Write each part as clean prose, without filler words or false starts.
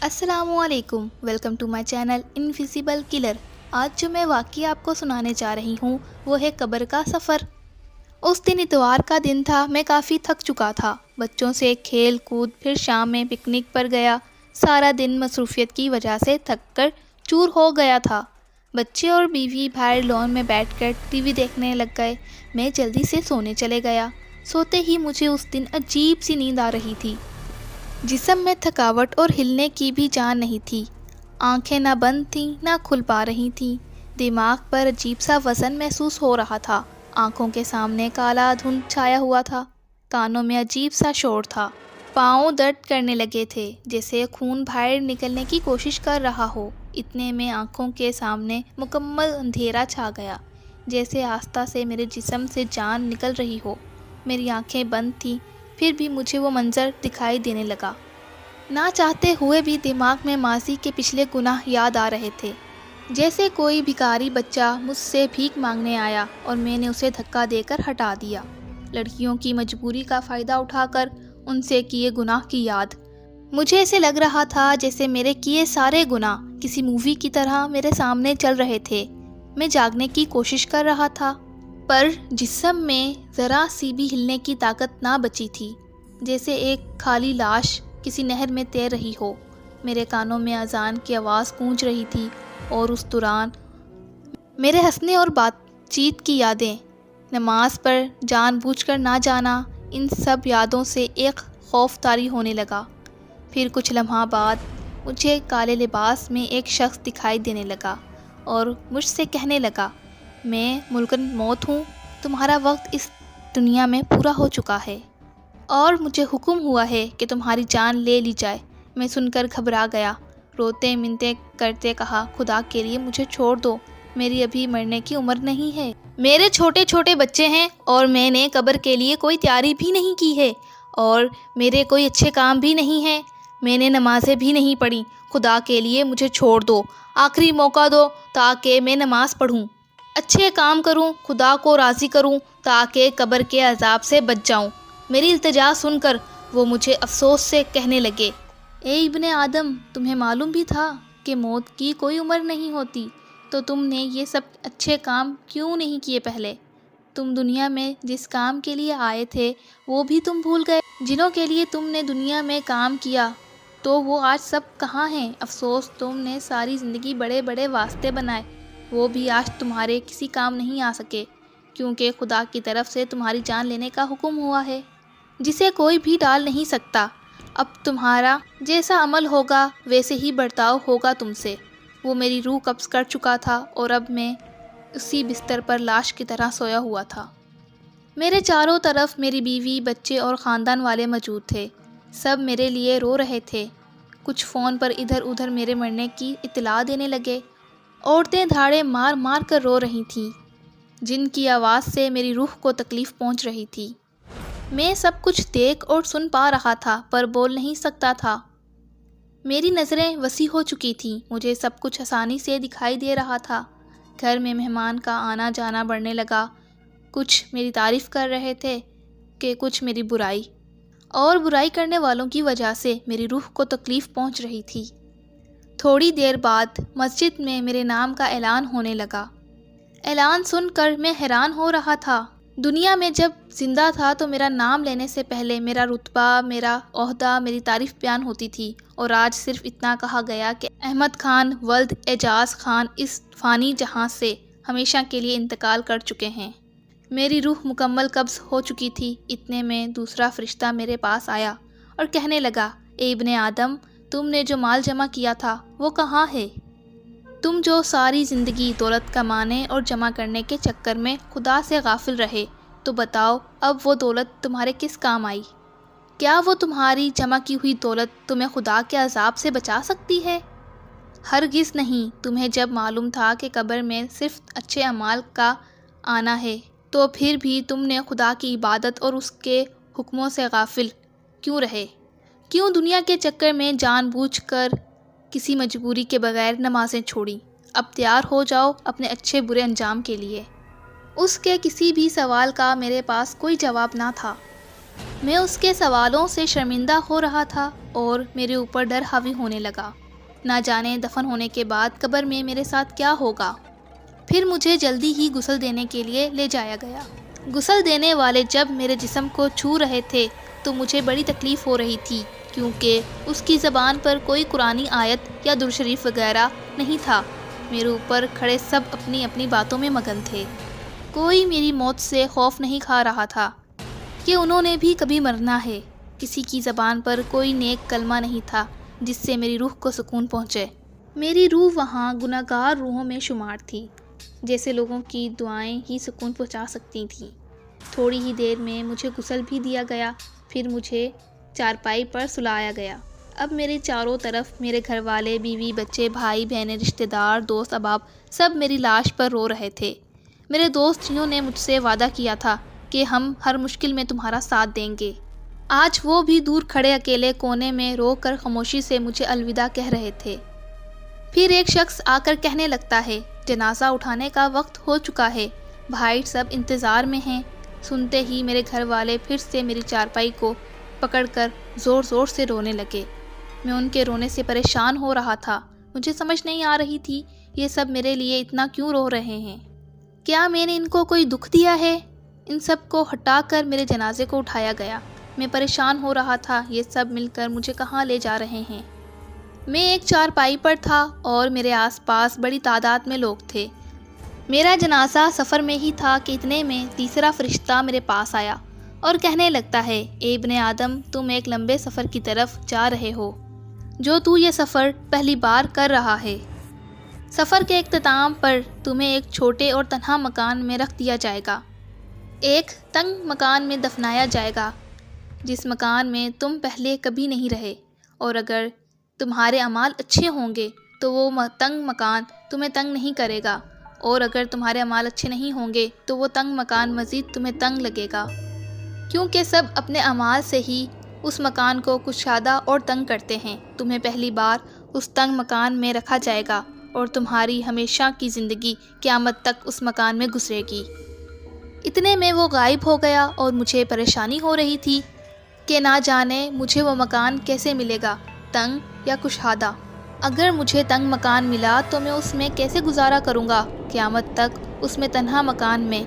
السلام علیکم، welcome to my channel invisible colour. آج جو میں واقعہ آپ کو سنانے جا رہی ہوں وہ ہے قبر کا سفر۔ اس دن اتوار کا دن تھا، میں کافی تھک چکا تھا۔ بچوں سے کھیل کود، پھر شام میں پکنک پر گیا۔ سارا دن مصروفیت کی وجہ سے تھک کر چور ہو گیا تھا۔ بچے اور بیوی باہر لان میں بیٹھ کر ٹی وی دیکھنے لگ گئے۔ میں جلدی سے سونے چلے گیا۔ سوتے ہی مجھے اس دن عجیب سی نیند آ رہی تھی۔ جسم میں تھکاوٹ اور ہلنے کی بھی جان نہیں تھی۔ آنکھیں نہ بند تھیں نہ کھل پا رہی تھیں۔ دماغ پر عجیب سا وزن محسوس ہو رہا تھا۔ آنکھوں کے سامنے کالا دھند چھایا ہوا تھا۔ کانوں میں عجیب سا شور تھا۔ پاؤں درد کرنے لگے تھے، جیسے خون باہر نکلنے کی کوشش کر رہا ہو۔ اتنے میں آنکھوں کے سامنے مکمل اندھیرا چھا گیا، جیسے آہستہ سے میرے جسم سے جان نکل رہی ہو۔ میری آنکھیں بند تھیں، پھر بھی مجھے وہ منظر دکھائی دینے لگا۔ نہ چاہتے ہوئے بھی دماغ میں ماضی کے پچھلے گناہ یاد آ رہے تھے، جیسے کوئی بھکاری بچہ مجھ سے بھیک مانگنے آیا اور میں نے اسے دھکا دے کر ہٹا دیا۔ لڑکیوں کی مجبوری کا فائدہ اٹھا کر ان سے کیے گناہ کی یاد۔ مجھے ایسے لگ رہا تھا جیسے میرے کیے سارے گناہ کسی مووی کی طرح میرے سامنے چل رہے تھے۔ میں جاگنے کی کوشش کر رہا تھا، پر جسم میں ذرا سی بھی ہلنے کی طاقت نہ بچی تھی، جیسے ایک خالی لاش کسی نہر میں تیر رہی ہو۔ میرے کانوں میں اذان کی آواز گونج رہی تھی، اور اس دوران میرے ہنسنے اور بات چیت کی یادیں، نماز پر جان بوجھ کر نہ جانا، ان سب یادوں سے ایک خوف طاری ہونے لگا۔ پھر کچھ لمحہ بعد مجھے کالے لباس میں ایک شخص دکھائی دینے لگا اور مجھ سے کہنے لگا، میں ملکن موت ہوں، تمہارا وقت اس دنیا میں پورا ہو چکا ہے اور مجھے حکم ہوا ہے کہ تمہاری جان لے لی جائے۔ میں سن کر گھبرا گیا، روتے منتیں کرتے کہا، خدا کے لیے مجھے چھوڑ دو، میری ابھی مرنے کی عمر نہیں ہے۔ میرے چھوٹے چھوٹے بچے ہیں اور میں نے قبر کے لیے کوئی تیاری بھی نہیں کی ہے، اور میرے کوئی اچھے کام بھی نہیں ہیں، میں نے نمازیں بھی نہیں پڑھی۔ خدا کے لیے مجھے چھوڑ دو، آخری موقع دو تاکہ میں نماز پڑھوں، اچھے کام کروں، خدا کو راضی کروں، تاکہ قبر کے عذاب سے بچ جاؤں۔ میری التجا سن کر وہ مجھے افسوس سے کہنے لگے، اے ابن آدم، تمہیں معلوم بھی تھا کہ موت کی کوئی عمر نہیں ہوتی، تو تم نے یہ سب اچھے کام کیوں نہیں کیے پہلے؟ تم دنیا میں جس کام کے لیے آئے تھے وہ بھی تم بھول گئے۔ جنہوں کے لیے تم نے دنیا میں کام کیا تو وہ آج سب کہاں ہیں؟ افسوس، تم نے ساری زندگی بڑے بڑے واسطے بنائے، وہ بھی آج تمہارے کسی کام نہیں آ سکے، کیونکہ خدا کی طرف سے تمہاری جان لینے کا حکم ہوا ہے، جسے کوئی بھی ڈال نہیں سکتا۔ اب تمہارا جیسا عمل ہوگا ویسے ہی برتاؤ ہوگا تم سے۔ وہ میری روح قبض کر چکا تھا اور اب میں اسی بستر پر لاش کی طرح سویا ہوا تھا۔ میرے چاروں طرف میری بیوی، بچے اور خاندان والے موجود تھے۔ سب میرے لیے رو رہے تھے۔ کچھ فون پر ادھر ادھر میرے مرنے کی اطلاع دینے لگے۔ عورتیں دھاڑے مار مار کر رو رہی تھیں، جن کی آواز سے میری روح کو تکلیف پہنچ رہی تھی۔ میں سب کچھ دیکھ اور سن پا رہا تھا، پر بول نہیں سکتا تھا۔ میری نظریں وسیع ہو چکی تھیں، مجھے سب کچھ آسانی سے دکھائی دے رہا تھا۔ گھر میں مہمان کا آنا جانا بڑھنے لگا۔ کچھ میری تعریف کر رہے تھے کہ کچھ میری برائی، اور برائی کرنے والوں کی وجہ سے میری روح کو تکلیف پہنچ رہی تھی۔ تھوڑی دیر بعد مسجد میں میرے نام کا اعلان ہونے لگا۔ اعلان سن کر میں حیران ہو رہا تھا۔ دنیا میں جب زندہ تھا تو میرا نام لینے سے پہلے میرا رتبہ، میرا عہدہ، میری تعریف بیان ہوتی تھی، اور آج صرف اتنا کہا گیا کہ احمد خان ولد اعجاز خان اس فانی جہاں سے ہمیشہ کے لیے انتقال کر چکے ہیں۔ میری روح مکمل قبض ہو چکی تھی۔ اتنے میں دوسرا فرشتہ میرے پاس آیا اور کہنے لگا، اے ابن آدم، تم نے جو مال جمع کیا تھا وہ کہاں ہے؟ تم جو ساری زندگی دولت کمانے اور جمع کرنے کے چکر میں خدا سے غافل رہے، تو بتاؤ اب وہ دولت تمہارے کس کام آئی؟ کیا وہ تمہاری جمع کی ہوئی دولت تمہیں خدا کے عذاب سے بچا سکتی ہے؟ ہرگز نہیں۔ تمہیں جب معلوم تھا کہ قبر میں صرف اچھے اعمال کا آنا ہے، تو پھر بھی تم نے خدا کی عبادت اور اس کے حکموں سے غافل کیوں رہے؟ کیوں دنیا کے چکر میں جان بوجھ کر کسی مجبوری کے بغیر نمازیں چھوڑیں؟ اب تیار ہو جاؤ اپنے اچھے برے انجام کے لیے۔ اس کے کسی بھی سوال کا میرے پاس کوئی جواب نہ تھا۔ میں اس کے سوالوں سے شرمندہ ہو رہا تھا اور میرے اوپر ڈر حاوی ہونے لگا۔ نہ جانے دفن ہونے کے بعد قبر میں میرے ساتھ کیا ہوگا۔ پھر مجھے جلدی ہی غسل دینے کے لیے لے جایا گیا۔ غسل دینے والے جب میرے جسم کو چھو رہے تھے تو مجھے بڑی تکلیف ہو رہی تھی، کیونکہ اس کی زبان پر کوئی قرآنی آیت یا درود شریف وغیرہ نہیں تھا۔ میرے اوپر کھڑے سب اپنی اپنی باتوں میں مگن تھے۔ کوئی میری موت سے خوف نہیں کھا رہا تھا کہ انہوں نے بھی کبھی مرنا ہے۔ کسی کی زبان پر کوئی نیک کلمہ نہیں تھا جس سے میری روح کو سکون پہنچے۔ میری روح وہاں گناہگار روحوں میں شمار تھی، جیسے لوگوں کی دعائیں ہی سکون پہنچا سکتی تھیں۔ تھوڑی ہی دیر میں مجھے غسل بھی دیا گیا، پھر مجھے چارپائی پر سلایا گیا۔ اب میرے چاروں طرف میرے گھر والے، بیوی، بچے، بھائی بہنیں، رشتہ دار، دوست احباب سب میری لاش پر رو رہے تھے۔ میرے دوست جنہوں نے مجھ سے وعدہ کیا تھا کہ ہم ہر مشکل میں تمہارا ساتھ دیں گے، آج وہ بھی دور کھڑے اکیلے کونے میں رو کر خاموشی سے مجھے الوداع کہہ رہے تھے۔ پھر ایک شخص آ کر کہنے لگتا ہے، جنازہ اٹھانے کا وقت ہو چکا ہے، بھائی سب انتظار میں ہیں۔ سنتے ہی میرے گھر والے پھر سے میری چارپائی کو پکڑ کر زور زور سے رونے لگے۔ میں ان کے رونے سے پریشان ہو رہا تھا۔ مجھے سمجھ نہیں آ رہی تھی یہ سب میرے لیے اتنا کیوں رو رہے ہیں۔ کیا میں نے ان کو کوئی دکھ دیا ہے؟ ان سب کو ہٹا کر میرے جنازے کو اٹھایا گیا۔ میں پریشان ہو رہا تھا، یہ سب مل کر مجھے کہاں لے جا رہے ہیں۔ میں ایک چارپائی پر تھا اور میرے آس پاس بڑی تعداد میں لوگ تھے۔ میرا جنازہ سفر میں ہی تھا کہ اتنے میں تیسرا فرشتہ میرے پاس آیا اور کہنے لگتا ہے، اے ابن آدم، تم ایک لمبے سفر کی طرف جا رہے ہو، جو تو یہ سفر پہلی بار کر رہا ہے۔ سفر کے اختتام پر تمہیں ایک چھوٹے اور تنہا مکان میں رکھ دیا جائے گا، ایک تنگ مکان میں دفنایا جائے گا، جس مکان میں تم پہلے کبھی نہیں رہے، اور اگر تمہارے اعمال اچھے ہوں گے تو وہ تنگ مکان تمہیں تنگ نہیں کرے گا، اور اگر تمہارے اعمال اچھے نہیں ہوں گے تو وہ تنگ مکان مزید تمہیں تنگ لگے گا، کیونکہ سب اپنے اعمال سے ہی اس مکان کو کشادہ اور تنگ کرتے ہیں۔ تمہیں پہلی بار اس تنگ مکان میں رکھا جائے گا اور تمہاری ہمیشہ کی زندگی قیامت تک اس مکان میں گزرے گی۔ اتنے میں وہ غائب ہو گیا اور مجھے پریشانی ہو رہی تھی کہ نہ جانے مجھے وہ مکان کیسے ملے گا، تنگ یا کشادہ۔ اگر مجھے تنگ مکان ملا تو میں اس میں کیسے گزارا کروں گا قیامت تک اس میں تنہا مکان میں۔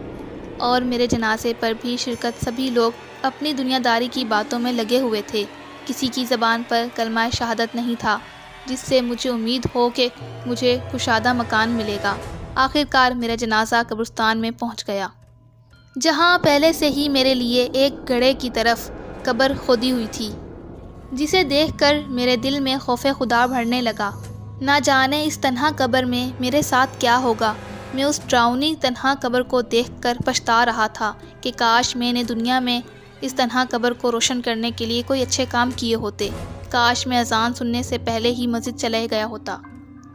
اور میرے جنازے پر بھی شرکت سبھی لوگ اپنی دنیا داری کی باتوں میں لگے ہوئے تھے۔ کسی کی زبان پر کلمہ شہادت نہیں تھا جس سے مجھے امید ہو کہ مجھے کشادہ مکان ملے گا۔ آخر کار میرا جنازہ قبرستان میں پہنچ گیا، جہاں پہلے سے ہی میرے لیے ایک گڑھے کی طرف قبر کھودی ہوئی تھی، جسے دیکھ کر میرے دل میں خوف خدا بڑھنے لگا۔ نہ جانے اس تنہا قبر میں میرے ساتھ کیا ہوگا۔ میں اس ڈراؤنی تنہا قبر کو دیکھ کر پچھتا رہا تھا کہ کاش میں نے دنیا میں اس تنہا قبر کو روشن کرنے کے لیے کوئی اچھے کام کیے ہوتے۔ کاش میں اذان سننے سے پہلے ہی مسجد چلے گیا ہوتا۔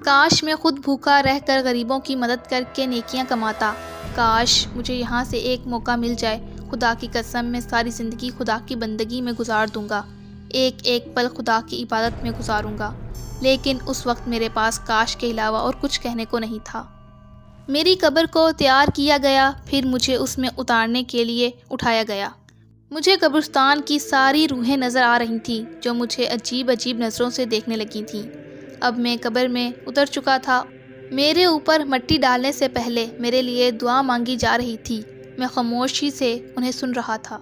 کاش میں خود بھوکا رہ کر غریبوں کی مدد کر کے نیکیاں کماتا۔ کاش مجھے یہاں سے ایک موقع مل جائے۔ خدا کی قسم میں ساری زندگی خدا کی بندگی میں گزار دوں گا، ایک ایک پل خدا کی عبادت میں گزاروں گا۔ لیکن اس وقت میرے پاس کاش کے علاوہ اور کچھ کہنے کو نہیں تھا۔ میری قبر کو تیار کیا گیا، پھر مجھے اس میں اتارنے کے لیے اٹھایا گیا۔ مجھے قبرستان کی ساری روحیں نظر آ رہی تھیں جو مجھے عجیب عجیب نظروں سے دیکھنے لگی تھیں۔ اب میں قبر میں اتر چکا تھا۔ میرے اوپر مٹی ڈالنے سے پہلے میرے لیے دعا مانگی جا رہی تھی۔ میں خاموشی سے انہیں سن رہا تھا۔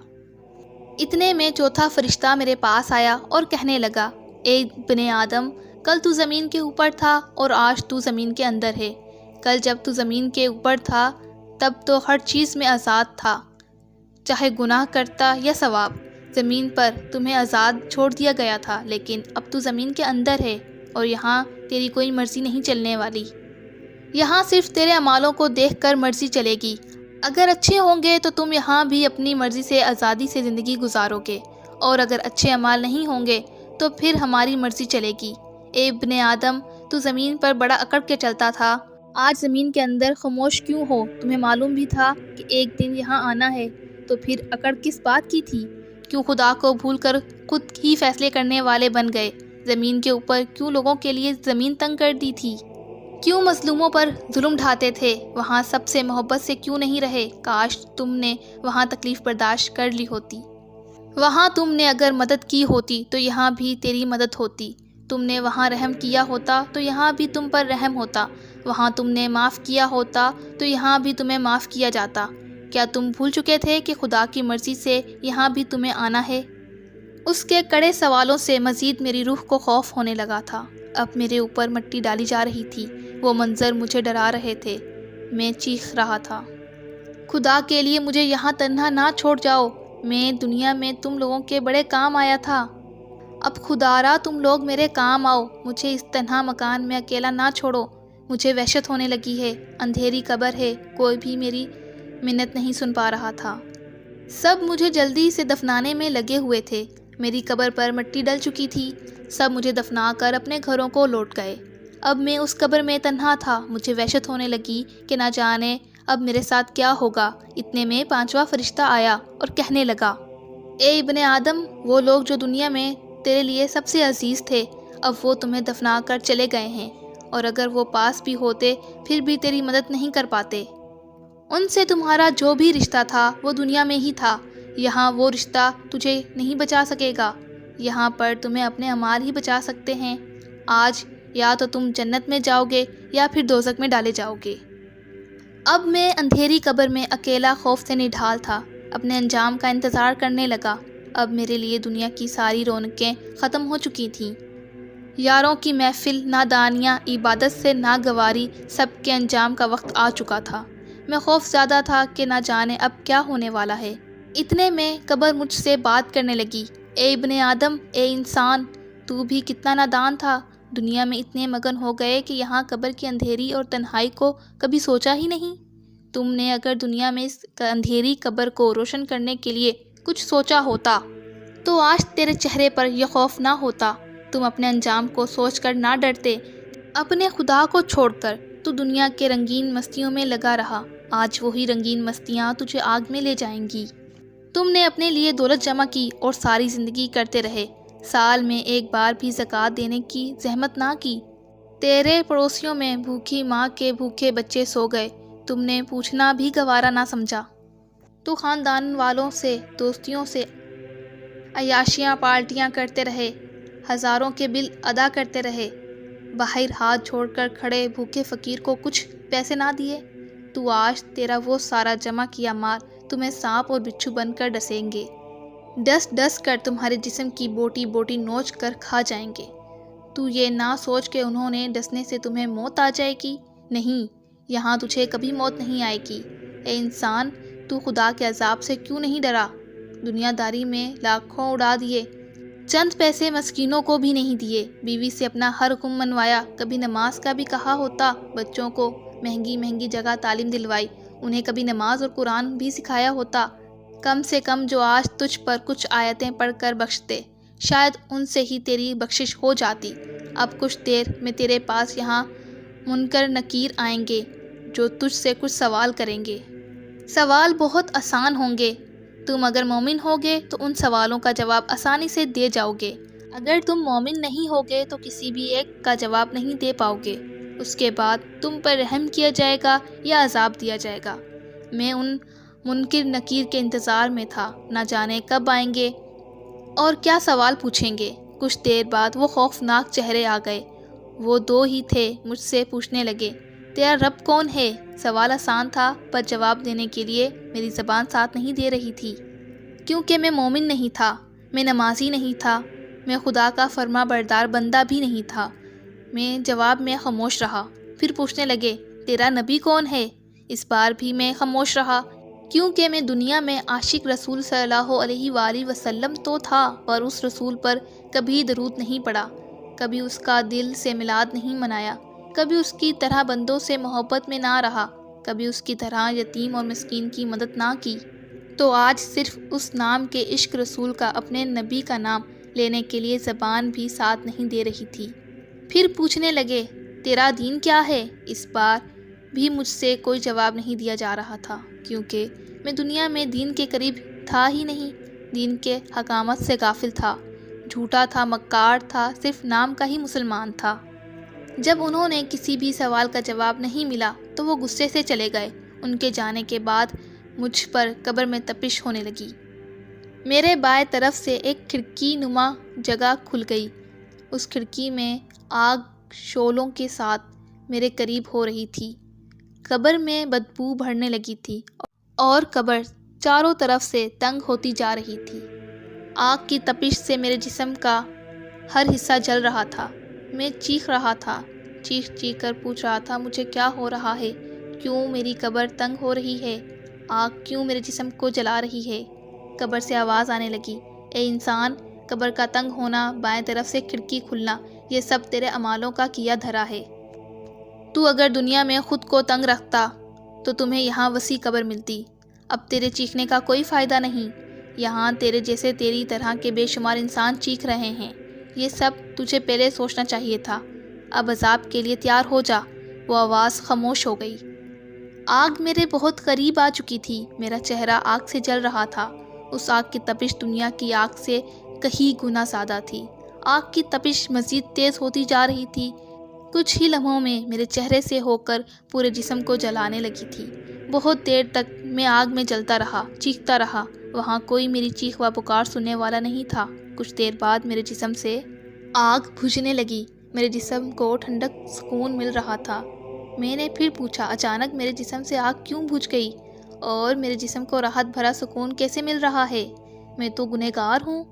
اتنے میں چوتھا فرشتہ میرے پاس آیا اور کہنے لگا، اے ابن آدم، کل تو زمین کے اوپر تھا اور آج تو زمین کے اندر ہے۔ کل جب تو زمین کے اوپر تھا تب تو ہر چیز میں آزاد تھا، چاہے گناہ کرتا یا ثواب۔ زمین پر تمہیں آزاد چھوڑ دیا گیا تھا، لیکن اب تو زمین کے اندر ہے اور یہاں تیری کوئی مرضی نہیں چلنے والی۔ یہاں صرف تیرے اعمالوں کو دیکھ کر مرضی چلے گی۔ اگر اچھے ہوں گے تو تم یہاں بھی اپنی مرضی سے آزادی سے زندگی گزارو گے، اور اگر اچھے اعمال نہیں ہوں گے تو پھر ہماری مرضی چلے گی۔ اے ابن آدم، تو زمین پر بڑا اکڑ کے چلتا تھا، آج زمین کے اندر خاموش کیوں ہو؟ تمہیں معلوم بھی تھا کہ ایک دن یہاں آنا ہے، تو پھر اکڑ کس بات کی تھی؟ کیوں خدا کو بھول کر خود ہی فیصلے کرنے والے بن گئے؟ زمین کے اوپر کیوں لوگوں کے لیے زمین تنگ کر دی تھی؟ کیوں مظلوموں پر ظلم ڈھاتے تھے؟ وہاں سب سے محبت سے کیوں نہیں رہے؟ کاش تم نے وہاں تکلیف برداشت کر لی ہوتی۔ وہاں تم نے اگر مدد کی ہوتی تو یہاں بھی تیری مدد ہوتی، تم نے وہاں رحم کیا ہوتا تو یہاں بھی تم پر رحم ہوتا، وہاں تم نے معاف کیا ہوتا تو یہاں بھی تمہیں معاف کیا جاتا۔ کیا تم بھول چکے تھے کہ خدا کی مرضی سے یہاں بھی تمہیں آنا ہے؟ اس کے کڑے سوالوں سے مزید میری روح کو خوف ہونے لگا تھا۔ اب میرے اوپر مٹی ڈالی جا رہی تھی، وہ منظر مجھے ڈرا رہے تھے۔ میں چیخ رہا تھا، خدا کے لیے مجھے یہاں تنہا نہ چھوڑ جاؤ، میں دنیا میں تم لوگوں کے بڑے کام آیا تھا، اب خدارا تم لوگ میرے کام آؤ، مجھے اس تنہا مکان میں اکیلا نہ چھوڑو۔ مجھے وحشت ہونے لگی ہے، اندھیری قبر ہے، کوئی بھی میری منت نہیں سن پا رہا تھا۔ سب مجھے جلدی سے دفنانے میں لگے ہوئے تھے، میری قبر پر مٹی ڈل چکی تھی، سب مجھے دفنا کر اپنے گھروں کو لوٹ گئے۔ اب میں اس قبر میں تنہا تھا، مجھے وحشت ہونے لگی کہ نہ جانے اب میرے ساتھ کیا ہوگا۔ اتنے میں پانچواں فرشتہ آیا اور کہنے لگا، اے ابن آدم، وہ لوگ جو دنیا میں تیرے لیے سب سے عزیز تھے، اب وہ تمہیں دفنا کر چلے گئے ہیں، اور اگر وہ پاس بھی ہوتے پھر بھی تیری مدد نہیں کر پاتے۔ ان سے تمہارا جو بھی رشتہ تھا وہ دنیا میں ہی تھا، یہاں وہ رشتہ تجھے نہیں بچا سکے گا، یہاں پر تمہیں اپنے اعمال ہی بچا سکتے ہیں۔ آج یا تو تم جنت میں جاؤ گے یا پھر دوزخ میں ڈالے جاؤ گے۔ اب میں اندھیری قبر میں اکیلا خوف سے نڈھال تھا، اپنے انجام کا انتظار کرنے لگا۔ اب میرے لیے دنیا کی ساری رونقیں ختم ہو چکی تھیں، یاروں کی محفل، نادانیاں، عبادت سے ناگواری، سب کے انجام کا وقت آ چکا تھا۔ میں خوف زیادہ تھا کہ نہ جانے اب کیا ہونے والا ہے۔ اتنے میں قبر مجھ سے بات کرنے لگی، اے ابن آدم، اے انسان، تو بھی کتنا نادان تھا، دنیا میں اتنے مگن ہو گئے کہ یہاں قبر کی اندھیری اور تنہائی کو کبھی سوچا ہی نہیں۔ تم نے اگر دنیا میں اس اندھیری قبر کو روشن کرنے کے لیے کچھ سوچا ہوتا تو آج تیرے چہرے پر یہ خوف نہ ہوتا، تم اپنے انجام کو سوچ کر نہ ڈرتے۔ اپنے خدا کو چھوڑ کر تو دنیا کے رنگین مستیوں میں لگا رہا، آج وہی رنگین مستیاں تجھے آگ میں لے جائیں گی۔ تم نے اپنے لیے دولت جمع کی اور ساری زندگی کرتے رہے، سال میں ایک بار بھی زکوٰۃ دینے کی زحمت نہ کی۔ تیرے پڑوسیوں میں بھوکی ماں کے بھوکے بچے سو گئے، تم نے پوچھنا بھی گوارا نہ سمجھا۔ تو خاندان والوں سے، دوستیوں سے عیاشیاں پارٹیاں کرتے رہے، ہزاروں کے بل ادا کرتے رہے، باہر ہاتھ جوڑ کر کھڑے بھوکے فقیر کو کچھ پیسے نہ دیے۔ تو آج تیرا وہ سارا جمع کیا مال تمہیں سانپ اور بچھو بن کر ڈسیں گے، ڈس ڈس کر تمہارے جسم کی بوٹی بوٹی نوچ کر کھا جائیں گے۔ تو یہ نہ سوچ کہ انہوں نے ڈسنے سے تمہیں موت آ جائے گی، نہیں، یہاں تجھے کبھی موت نہیں آئے گی۔ اے انسان، تو خدا کے عذاب سے کیوں نہیں ڈرا؟ دنیا داری میں لاکھوں اڑا دیے، چند پیسے مسکینوں کو بھی نہیں دیے، بیوی سے اپنا ہر حکم منوایا، کبھی نماز کا بھی کہا ہوتا، بچوں کو مہنگی مہنگی جگہ تعلیم دلوائی، انہیں کبھی نماز اور قرآن بھی سکھایا ہوتا، کم سے کم جو آج تجھ پر کچھ آیتیں پڑھ کر بخشتے، شاید ان سے ہی تیری بخشش ہو جاتی۔ اب کچھ دیر میں تیرے پاس یہاں منکر نکیر آئیں گے جو تجھ سے کچھ سوال کریں گے۔ سوال بہت آسان ہوں گے، تم اگر مومن ہوگے تو ان سوالوں کا جواب آسانی سے دے جاؤ گے، اگر تم مومن نہیں ہوگے تو کسی بھی ایک کا جواب نہیں دے پاؤ گے۔ اس کے بعد تم پر رحم کیا جائے گا یا عذاب دیا جائے گا۔ میں ان منکر نکیر کے انتظار میں تھا، نہ جانے کب آئیں گے اور کیا سوال پوچھیں گے۔ کچھ دیر بعد وہ خوفناک چہرے آ گئے، وہ دو ہی تھے، مجھ سے پوچھنے لگے، تیرا رب کون ہے؟ سوال آسان تھا پر جواب دینے کے لیے میری زبان ساتھ نہیں دے رہی تھی، کیونکہ میں مومن نہیں تھا، میں نمازی نہیں تھا، میں خدا کا فرما بردار بندہ بھی نہیں تھا۔ میں جواب میں خاموش رہا۔ پھر پوچھنے لگے، تیرا نبی کون ہے؟ اس بار بھی میں خاموش رہا، کیونکہ میں دنیا میں عاشق رسول صلی اللہ علیہ وآلہ وسلم تو تھا، پر اس رسول پر کبھی درود نہیں پڑھا، کبھی اس کا دل سے میلاد نہیں منایا، کبھی اس کی طرح بندوں سے محبت میں نہ رہا، کبھی اس کی طرح یتیم اور مسکین کی مدد نہ کی۔ تو آج صرف اس نام کے عشق رسول کا، اپنے نبی کا نام لینے کے لیے زبان بھی ساتھ نہیں دے رہی تھی۔ پھر پوچھنے لگے، تیرا دین کیا ہے؟ اس بار بھی مجھ سے کوئی جواب نہیں دیا جا رہا تھا، کیونکہ میں دنیا میں دین کے قریب تھا ہی نہیں، دین کے حکامت سے غافل تھا، جھوٹا تھا، مکار تھا، صرف نام کا ہی مسلمان تھا۔ جب انہوں نے کسی بھی سوال کا جواب نہیں ملا تو وہ غصے سے چلے گئے۔ ان کے جانے کے بعد مجھ پر قبر میں تپش ہونے لگی۔ میرے بائیں طرف سے ایک کھڑکی نما جگہ کھل گئی۔ اس کھڑکی میں آگ شعلوں کے ساتھ میرے قریب ہو رہی تھی۔ قبر میں بدبو بھرنے لگی تھی اور قبر چاروں طرف سے تنگ ہوتی جا رہی تھی۔ آگ کی تپش سے میرے جسم کا ہر حصہ جل رہا تھا۔ میں چیخ رہا تھا، چیخ چیخ کر پوچھ رہا تھا مجھے کیا ہو رہا ہے، کیوں میری قبر تنگ ہو رہی ہے، آگ کیوں میرے جسم کو جلا رہی ہے۔ قبر سے آواز آنے لگی، اے انسان، قبر کا تنگ ہونا، بائیں طرف سے کھڑکی کھلنا، یہ سب تیرے اعمالوں کا کیا دھرا ہے۔ تو اگر دنیا میں خود کو تنگ رکھتا تو تمہیں یہاں وسیع قبر ملتی۔ اب تیرے چیخنے کا کوئی فائدہ نہیں، یہاں تیرے جیسے تیری طرح کے بے شمار انسان چیخ رہے ہیں۔ یہ سب تجھے پہلے سوچنا چاہیے تھا۔ اب عذاب کے لیے تیار ہو جا۔ وہ آواز خاموش ہو گئی۔ آگ میرے بہت قریب آ چکی تھی، میرا چہرہ آگ سے جل رہا تھا۔ اس آگ کی تپش دنیا کی آگ سے کئی گنا زیادہ تھی۔ آگ کی تپش مزید تیز ہوتی جا رہی تھی، کچھ ہی لمحوں میں میرے چہرے سے ہو کر پورے جسم کو جلانے لگی تھی۔ بہت دیر تک میں آگ میں جلتا رہا، چیختا رہا، وہاں کوئی میری چیخ و پکار سننے والا نہیں تھا۔ کچھ دیر بعد میرے جسم سے آگ بجھنے لگی، میرے جسم کو ٹھنڈک سکون مل رہا تھا۔ میں نے پھر پوچھا، اچانک میرے جسم سے آگ کیوں بجھ گئی اور میرے جسم کو راحت بھرا سکون کیسے مل رہا ہے؟ میں تو گنہگار ہوں۔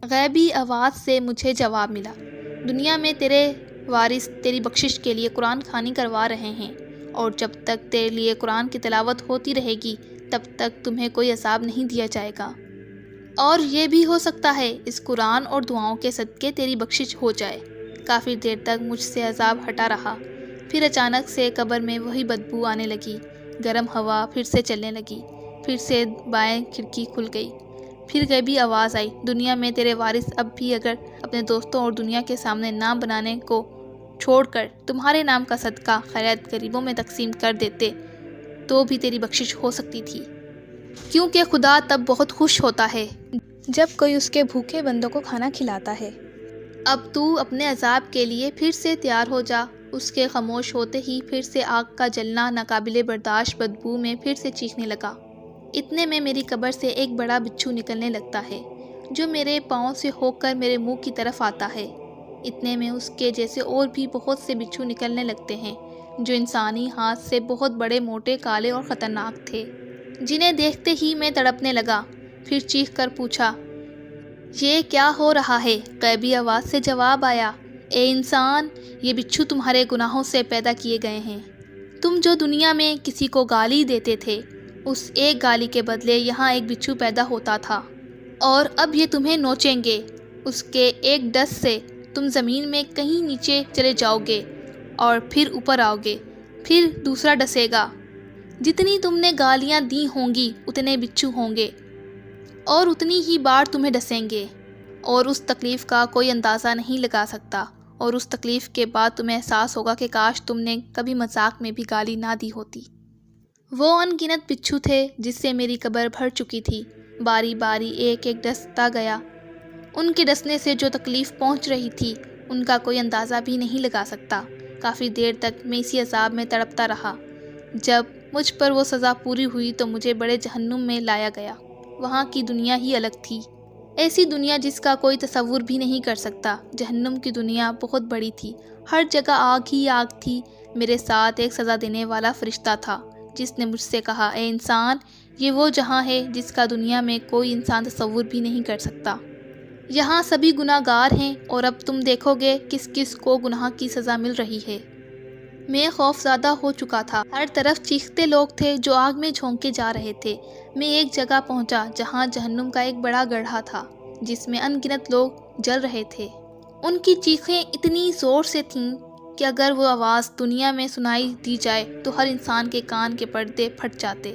غیبی آواز سے مجھے جواب ملا، دنیا میں تیرے وارث تیری بخشش کے لیے قرآن خوانی کروا رہے ہیں، اور جب تک تیرے لیے قرآن کی تلاوت ہوتی رہے گی تب تک تمہیں کوئی عذاب نہیں دیا جائے گا، اور یہ بھی ہو سکتا ہے اس قرآن اور دعاؤں کے صدقے تیری بخشش ہو جائے۔ کافی دیر تک مجھ سے عذاب ہٹا رہا، پھر اچانک سے قبر میں وہی بدبو آنے لگی، گرم ہوا پھر سے چلنے لگی، پھر سے بائیں کھڑکی کھل گئی، پھر غیبی آواز آئی، دنیا میں تیرے وارث اب بھی اگر اپنے دوستوں اور دنیا کے سامنے نام بنانے کو چھوڑ کر تمہارے نام کا صدقہ خیرات غریبوں میں تقسیم کر دیتے تو بھی تیری بخشش ہو سکتی تھی، کیونکہ خدا تب بہت خوش ہوتا ہے جب کوئی اس کے بھوکے بندوں کو کھانا کھلاتا ہے۔ اب تو اپنے عذاب کے لیے پھر سے تیار ہو جا۔ اس کے خاموش ہوتے ہی پھر سے آگ کا جلنا ناقابل برداشت بدبو میں پھر سے چیخنے لگا۔ اتنے میں میری قبر سے ایک بڑا بچھو نکلنے لگتا ہے جو میرے پاؤں سے ہو کر میرے منہ کی طرف آتا ہے۔ اتنے میں اس کے جیسے اور بھی بہت سے بچھو نکلنے لگتے ہیں جو انسانی ہاتھ سے بہت بڑے، موٹے، کالے اور خطرناک تھے، جنہیں دیکھتے ہی میں تڑپنے لگا۔ پھر چیخ کر پوچھا، یہ کیا ہو رہا ہے؟ غیبی آواز سے جواب آیا، اے انسان، یہ بچھو تمہارے گناہوں سے پیدا کیے گئے ہیں۔ تم جو دنیا میں کسی کو گالی دیتے تھے، اس ایک گالی کے بدلے یہاں ایک بچھو پیدا ہوتا تھا، اور اب یہ تمہیں نوچیں گے۔ اس کے ایک ڈس سے تم زمین میں کہیں نیچے چلے جاؤ گے اور پھر اوپر آؤ گے، پھر دوسرا ڈسے گا۔ جتنی تم نے گالیاں دی ہوں گی اتنے بچھو ہوں گے اور اتنی ہی بار تمہیں ڈسیں گے، اور اس تکلیف کا کوئی اندازہ نہیں لگا سکتا، اور اس تکلیف کے بعد تمہیں احساس ہوگا کہ کاش تم نے کبھی مذاق میں بھی گالی نہ دی ہوتی۔ وہ ان گنت بچھو تھے جس سے میری قبر بھر چکی تھی، باری باری ایک ایک ڈستا گیا۔ ان کے ڈسنے سے جو تکلیف پہنچ رہی تھی ان کا کوئی اندازہ بھی نہیں لگا سکتا۔ کافی دیر تک میں اسی عذاب میں تڑپتا رہا۔ جب مجھ پر وہ سزا پوری ہوئی تو مجھے بڑے جہنم میں لایا گیا۔ وہاں کی دنیا ہی الگ تھی، ایسی دنیا جس کا کوئی تصور بھی نہیں کر سکتا۔ جہنم کی دنیا بہت بڑی تھی، ہر جگہ آگ ہی آگ تھی۔ میرے ساتھ ایک سزا دینے والا فرشتہ تھا جس نے مجھ سے کہا، اے انسان، یہ وہ جہاں ہے جس کا دنیا میں کوئی انسان تصور بھی نہیں کر سکتا۔ یہاں سبھی گناہ گار ہیں، اور اب تم دیکھو گے کس کس کو گناہ کی سزا مل رہی ہے۔ میں خوف زدہ ہو چکا تھا، ہر طرف چیختے لوگ تھے جو آگ میں جھونکے جا رہے تھے۔ میں ایک جگہ پہنچا جہاں جہنم کا ایک بڑا گڑھا تھا جس میں ان گنت لوگ جل رہے تھے۔ ان کی چیخیں اتنی زور سے تھیں کہ اگر وہ آواز دنیا میں سنائی دی جائے تو ہر انسان کے کان کے پردے پھٹ جاتے۔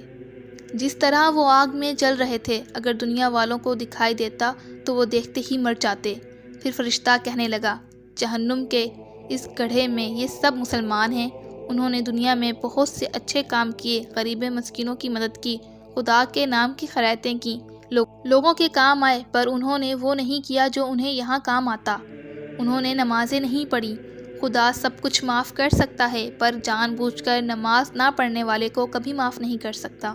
جس طرح وہ آگ میں جل رہے تھے، اگر دنیا والوں کو دکھائی دیتا تو وہ دیکھتے ہی مر جاتے۔ پھر فرشتہ کہنے لگا، جہنم کے اس گڑھے میں یہ سب مسلمان ہیں، انہوں نے دنیا میں بہت سے اچھے کام کیے، غریب مسکینوں کی مدد کی، خدا کے نام کی خیراتیں کی، لوگوں کے کام آئے، پر انہوں نے وہ نہیں کیا جو انہیں یہاں کام آتا۔ انہوں نے نمازیں نہیں پڑھی۔ خدا سب کچھ معاف کر سکتا ہے، پر جان بوجھ کر نماز نہ پڑھنے والے کو کبھی معاف نہیں کر سکتا۔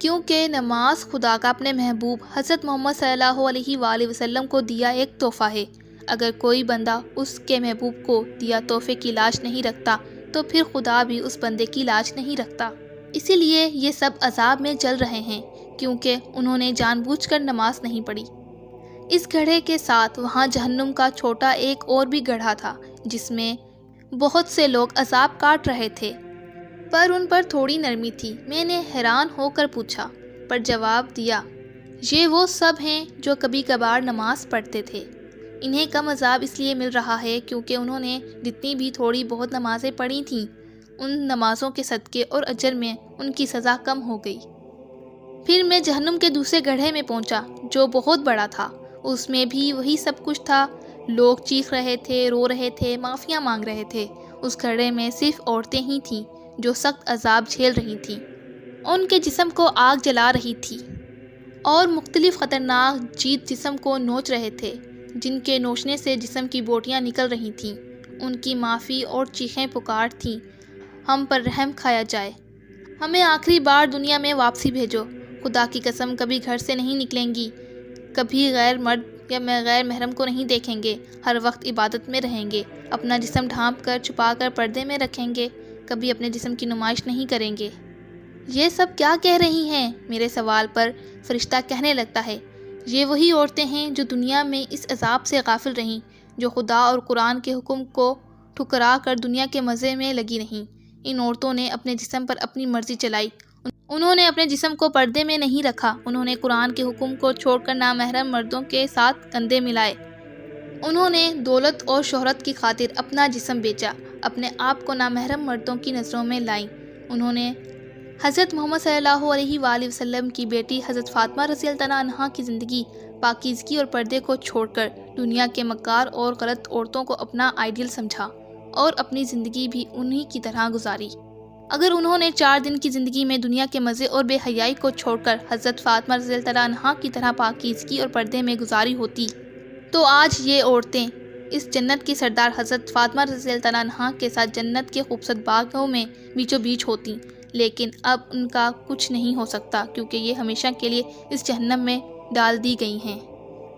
کیونکہ نماز خدا کا اپنے محبوب حضرت محمد صلی اللہ علیہ وآلہ وسلم کو دیا ایک تحفہ ہے۔ اگر کوئی بندہ اس کے محبوب کو دیا تحفے کی لاج نہیں رکھتا تو پھر خدا بھی اس بندے کی لاج نہیں رکھتا۔ اسی لیے یہ سب عذاب میں جل رہے ہیں کیونکہ انہوں نے جان بوجھ کر نماز نہیں پڑھی۔ اس گڑھے کے ساتھ وہاں جہنم کا چھوٹا ایک اور بھی گڑھا تھا جس میں بہت سے لوگ عذاب کاٹ رہے تھے، پر ان پر تھوڑی نرمی تھی۔ میں نے حیران ہو کر پوچھا، پر جواب دیا، یہ وہ سب ہیں جو کبھی کبھار نماز پڑھتے تھے۔ انہیں کم عذاب اس لیے مل رہا ہے کیونکہ انہوں نے جتنی بھی تھوڑی بہت نمازیں پڑھی تھیں، ان نمازوں کے صدقے اور اجر میں ان کی سزا کم ہو گئی۔ پھر میں جہنم کے دوسرے گڑھے میں پہنچا جو بہت بڑا تھا۔ اس میں بھی وہی سب کچھ تھا۔ لوگ چیخ رہے تھے، رو رہے تھے، معافیاں مانگ رہے تھے۔ اس گڑھے میں صرف عورتیں ہی تھیں جو سخت عذاب جھیل رہی تھیں۔ ان کے جسم کو آگ جلا رہی تھی اور مختلف خطرناک جیت جسم کو نوچ رہے تھے، جن کے نوچنے سے جسم کی بوٹیاں نکل رہی تھیں۔ ان کی معافی اور چیخیں پکار تھیں، ہم پر رحم کھایا جائے، ہمیں آخری بار دنیا میں واپسی بھیجو۔ خدا کی قسم کبھی گھر سے نہیں نکلیں گی، کبھی غیر مرد یا غیر محرم کو نہیں دیکھیں گے، ہر وقت عبادت میں رہیں گے، اپنا جسم ڈھانپ کر چھپا کر پردے میں رکھیں گے، کبھی اپنے جسم کی نمائش نہیں کریں گے۔ یہ سب کیا کہہ رہی ہیں؟ میرے سوال پر فرشتہ کہنے لگتا ہے، یہ وہی عورتیں ہیں جو دنیا میں اس عذاب سے غافل رہیں، جو خدا اور قرآن کے حکم کو ٹھکرا کر دنیا کے مزے میں لگی رہیں۔ ان عورتوں نے اپنے جسم پر اپنی مرضی چلائی، انہوں نے اپنے جسم کو پردے میں نہیں رکھا، انہوں نے قرآن کے حکم کو چھوڑ کر نامحرم مردوں کے ساتھ کندھے ملائے، انہوں نے دولت اور شہرت کی خاطر اپنا جسم بیچا، اپنے آپ کو نامحرم مردوں کی نظروں میں لائیں۔ انہوں نے حضرت محمد صلی اللہ علیہ وآلہ وسلم کی بیٹی حضرت فاطمہ رضی اللہ عنہا کی زندگی، پاکیزگی اور پردے کو چھوڑ کر دنیا کے مکار اور غلط عورتوں کو اپنا آئیڈیل سمجھا اور اپنی زندگی بھی انہی کی طرح گزاری۔ اگر انہوں نے 4 دن کی زندگی میں دنیا کے مزے اور بے حیائی کو چھوڑ کر حضرت فاطمہ رضی اللہ عنہا کی طرح پاکیزگی اور پردے میں گزاری ہوتی تو آج یہ عورتیں اس جنت کی سردار حضرت فاطمہ رضی اللہ عنہا کے ساتھ جنت کے خوبصورت باغوں میں بیچوں بیچ ہوتیں، لیکن اب ان کا کچھ نہیں ہو سکتا کیونکہ یہ ہمیشہ کے لیے اس جہنم میں ڈال دی گئی ہیں۔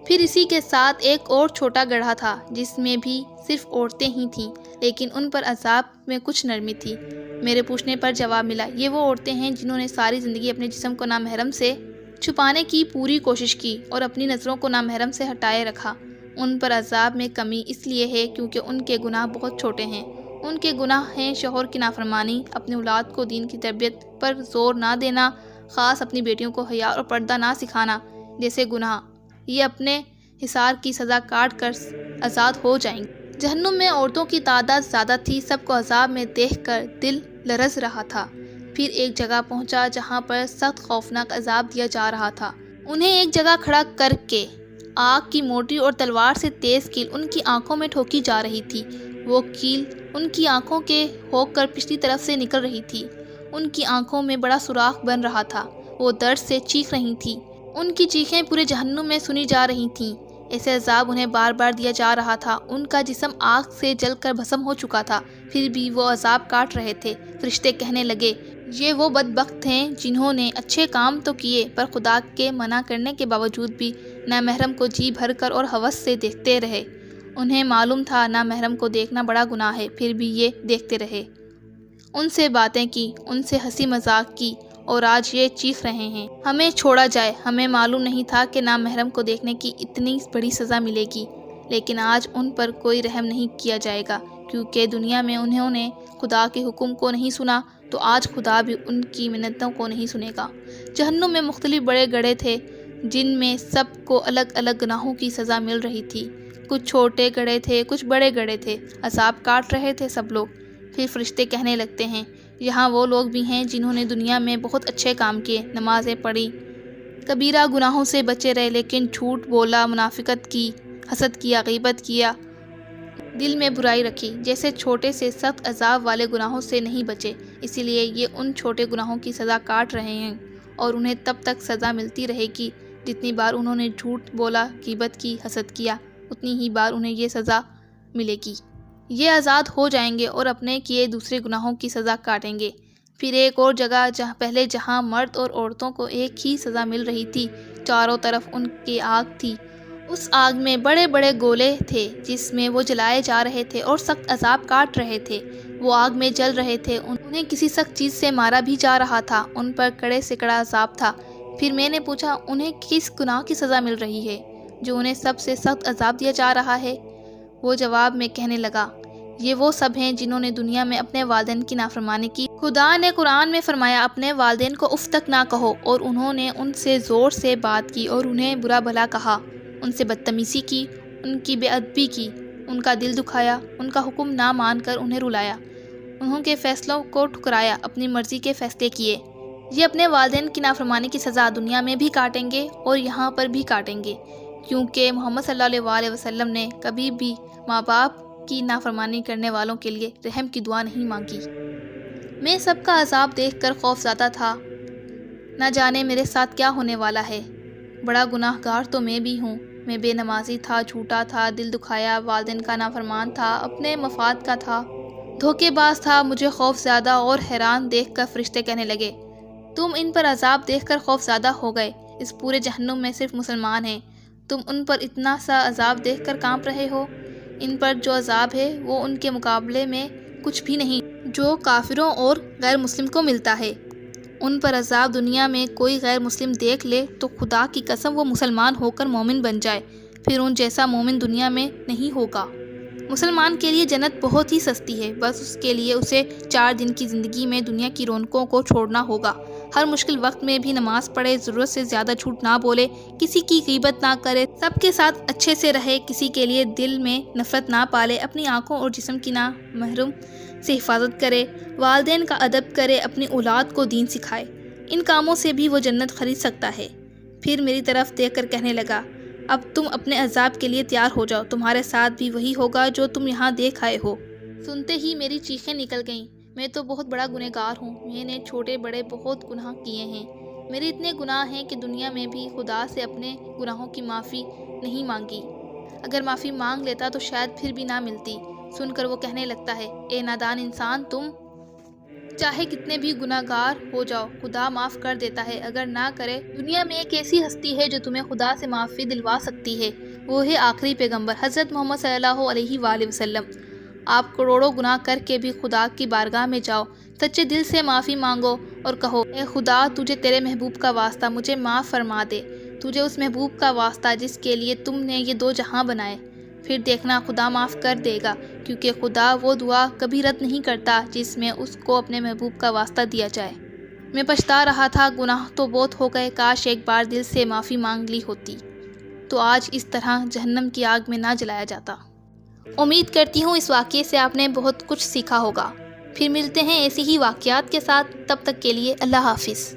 پھر اسی کے ساتھ ایک اور چھوٹا گڑھا تھا جس میں بھی صرف عورتیں ہی تھیں، لیکن ان پر عذاب میں کچھ نرمی تھی۔ میرے پوچھنے پر جواب ملا، یہ وہ عورتیں ہیں جنہوں نے ساری زندگی اپنے جسم کو نامحرم سے چھپانے کی پوری کوشش کی اور اپنی نظروں کو نامحرم سے ہٹائے رکھا۔ ان پر عذاب میں کمی اس لیے ہے کیونکہ ان کے گناہ بہت چھوٹے ہیں۔ ان کے گناہ ہیں شوہر کی نافرمانی، اپنی اولاد کو دین کی تربیت پر زور نہ دینا، خاص اپنی بیٹیوں کو حیا اور پردہ نہ سکھانا جیسے گناہ۔ یہ اپنے حصار کی سزا کاٹ کر آزاد ہو جائیں گے۔ جہنم میں عورتوں کی تعداد زیادہ تھی، سب کو عذاب میں دیکھ کر دل لرز رہا تھا۔ پھر ایک جگہ پہنچا جہاں پر سخت خوفناک عذاب دیا جا رہا تھا۔ انہیں ایک جگہ کھڑا کر کے آگ کی موٹی اور تلوار سے تیز کیل ان کی آنکھوں میں ٹھوکی جا رہی تھی۔ وہ کیل ان کی آنکھوں کے ہو کر پچھلی طرف سے نکل رہی تھی۔ ان کی آنکھوں میں بڑا سوراخ بن رہا تھا، وہ درد سے چیخ رہی تھیں، ان کی چیخیں پورے جہنم میں سنی جا رہی تھیں۔ ایسے عذاب انہیں بار بار دیا جا رہا تھا۔ ان کا جسم آگ سے جل کر بھسم ہو چکا تھا، پھر بھی وہ عذاب کاٹ رہے تھے۔ فرشتے کہنے لگے، یہ وہ بدبخت ہیں جنہوں نے اچھے کام تو کیے پر خدا کے منع کرنے کے باوجود بھی نامحرم کو جی بھر کر اور ہوس سے دیکھتے رہے۔ انہیں معلوم تھا نامحرم کو دیکھنا بڑا گناہ ہے، پھر بھی یہ دیکھتے رہے۔ ان سے باتیں کی، ان سے ہنسی مذاق کی اور آج یہ چیخ رہے ہیں، ہمیں چھوڑا جائے۔ ہمیں معلوم نہیں تھا کہ نامحرم کو دیکھنے کی اتنی بڑی سزا ملے گی، لیکن آج ان پر کوئی رحم نہیں کیا جائے گا کیونکہ دنیا میں انہوں نے خدا کے حکم کو نہیں سنا، تو آج خدا بھی ان کی منتوں کو نہیں سنے گا۔ جہنم میں مختلف بڑے گڑھے تھے جن میں سب کو الگ الگ گناہوں کی سزا مل رہی تھی۔ کچھ چھوٹے گڑھے تھے، کچھ بڑے گڑھے تھے، عذاب کاٹ رہے تھے سب لوگ۔ پھر فرشتے کہنے لگتے ہیں، یہاں وہ لوگ بھی ہیں جنہوں نے دنیا میں بہت اچھے کام کیے، نمازیں پڑھی، کبیرہ گناہوں سے بچے رہے، لیکن جھوٹ بولا، منافقت کی، حسد کیا، غیبت کیا، دل میں برائی رکھی، جیسے چھوٹے سے سخت عذاب والے گناہوں سے نہیں بچے۔ اسی لیے یہ ان چھوٹے گناہوں کی سزا کاٹ رہے ہیں اور انہیں تب تک سزا ملتی رہے گی جتنی بار انہوں نے جھوٹ بولا، غیبت کی، حسد کیا، اتنی ہی بار انہیں یہ سزا ملے گی۔ یہ آزاد ہو جائیں گے اور اپنے کیے دوسرے گناہوں کی سزا کاٹیں گے، پھر ایک اور جگہ جہاں مرد اور عورتوں کو ایک ہی سزا مل رہی تھی، چاروں طرف ان کی آگ تھی۔ اس آگ میں بڑے بڑے گولے تھے جس میں وہ جلائے جا رہے تھے اور سخت عذاب کاٹ رہے تھے۔ وہ آگ میں جل رہے تھے، انہیں کسی سخت چیز سے مارا بھی جا رہا تھا، ان پر کڑے سے کڑا عذاب تھا۔ پھر میں نے پوچھا، انہیں کس گناہ کی سزا مل رہی ہے جو انہیں سب سے سخت عذاب دیا جا رہا ہے؟ وہ جواب میں کہنے لگا، یہ وہ سب ہیں جنہوں نے دنیا میں اپنے والدین کی نافرمانی کی۔ خدا نے قرآن میں فرمایا، اپنے والدین کو اف تک نہ کہو، اور انہوں نے ان سے زور سے بات کی اور انہیں برا بھلا کہا، ان سے بدتمیزی کی، ان کی بے ادبی کی، ان کا دل دکھایا، ان کا حکم نہ مان کر انہیں رلایا، انہوں کے فیصلوں کو ٹھکرایا، اپنی مرضی کے فیصلے کیے۔ یہ اپنے والدین کی نافرمانی کی سزا دنیا میں بھی کاٹیں گے اور یہاں پر بھی کاٹیں گے، کیونکہ محمد صلی اللہ علیہ وسلم نے کبھی بھی ماں باپ کی نافرمانی کرنے والوں کے لیے رحم کی دعا نہیں مانگی۔ میں سب کا عذاب دیکھ کر خوف زدہ تھا، نہ جانے میرے ساتھ کیا ہونے والا ہے۔ بڑا گناہ گار تو میں بھی ہوں، میں بے نمازی تھا، جھوٹا تھا، دل دکھایا، والدین کا نافرمان تھا، اپنے مفاد کا تھا، دھوکے باز تھا۔ مجھے خوف زدہ اور حیران دیکھ کر فرشتے کہنے لگے، تم ان پر عذاب دیکھ کر خوف زدہ ہو گئے، اس پورے جہنم میں صرف مسلمان ہیں، تم ان پر اتنا سا عذاب دیکھ کر کانپ رہے ہو؟ ان پر جو عذاب ہے وہ ان کے مقابلے میں کچھ بھی نہیں جو کافروں اور غیر مسلم کو ملتا ہے۔ ان پر عذاب دنیا میں کوئی غیر مسلم دیکھ لے تو خدا کی قسم وہ مسلمان ہو کر مومن بن جائے، پھر ان جیسا مومن دنیا میں نہیں ہوگا۔ مسلمان کے لیے جنت بہت ہی سستی ہے، بس اس کے لیے اسے 4 دن کی زندگی میں دنیا کی رونقوں کو چھوڑنا ہوگا۔ ہر مشکل وقت میں بھی نماز پڑھے، ضرورت سے زیادہ جھوٹ نہ بولے، کسی کی غیبت نہ کرے، سب کے ساتھ اچھے سے رہے، کسی کے لیے دل میں نفرت نہ پالے، اپنی آنکھوں اور جسم کی نامحرم سے حفاظت کرے، والدین کا ادب کرے، اپنی اولاد کو دین سکھائے۔ ان کاموں سے بھی وہ جنت خرید سکتا ہے۔ پھر میری طرف دیکھ کر کہنے لگا، اب تم اپنے عذاب کے لیے تیار ہو جاؤ، تمہارے ساتھ بھی وہی ہوگا جو تم یہاں دیکھ آئے ہو۔ سنتے ہی میری چیخیں نکل گئیں، میں تو بہت بڑا گنہگار ہوں، میں نے چھوٹے بڑے بہت گناہ کیے ہیں، میرے اتنے گناہ ہیں کہ دنیا میں بھی خدا سے اپنے گناہوں کی معافی نہیں مانگی، اگر معافی مانگ لیتا تو شاید پھر بھی نہ ملتی۔ سن کر وہ کہنے لگتا ہے، اے نادان انسان، تم چاہے کتنے بھی گناہ گار ہو جاؤ، خدا معاف کر دیتا ہے، اگر نہ کرے۔ دنیا میں ایک ایسی ہستی ہے جو تمہیں خدا سے معافی دلوا سکتی ہے، وہ ہے آخری پیغمبر حضرت محمد صلی اللہ علیہ وآلہ وسلم۔ آپ کروڑوں گناہ کر کے بھی خدا کی بارگاہ میں جاؤ، سچے دل سے معافی مانگو اور کہو، اے خدا، تجھے تیرے محبوب کا واسطہ مجھے معاف فرما دے، تجھے اس محبوب کا واسطہ جس کے لیے تم نے یہ 2 جہاں بنائے۔ پھر دیکھنا خدا معاف کر دے گا، کیونکہ خدا وہ دعا کبھی رد نہیں کرتا جس میں اس کو اپنے محبوب کا واسطہ دیا جائے۔ میں پچھتا رہا تھا، گناہ تو بہت ہو گئے، کاش ایک بار دل سے معافی مانگ لی ہوتی تو آج اس طرح جہنم کی آگ میں نہ جلایا جاتا۔ امید کرتی ہوں اس واقعے سے آپ نے بہت کچھ سیکھا ہوگا۔ پھر ملتے ہیں ایسے ہی واقعات کے ساتھ، تب تک کے لیے اللہ حافظ۔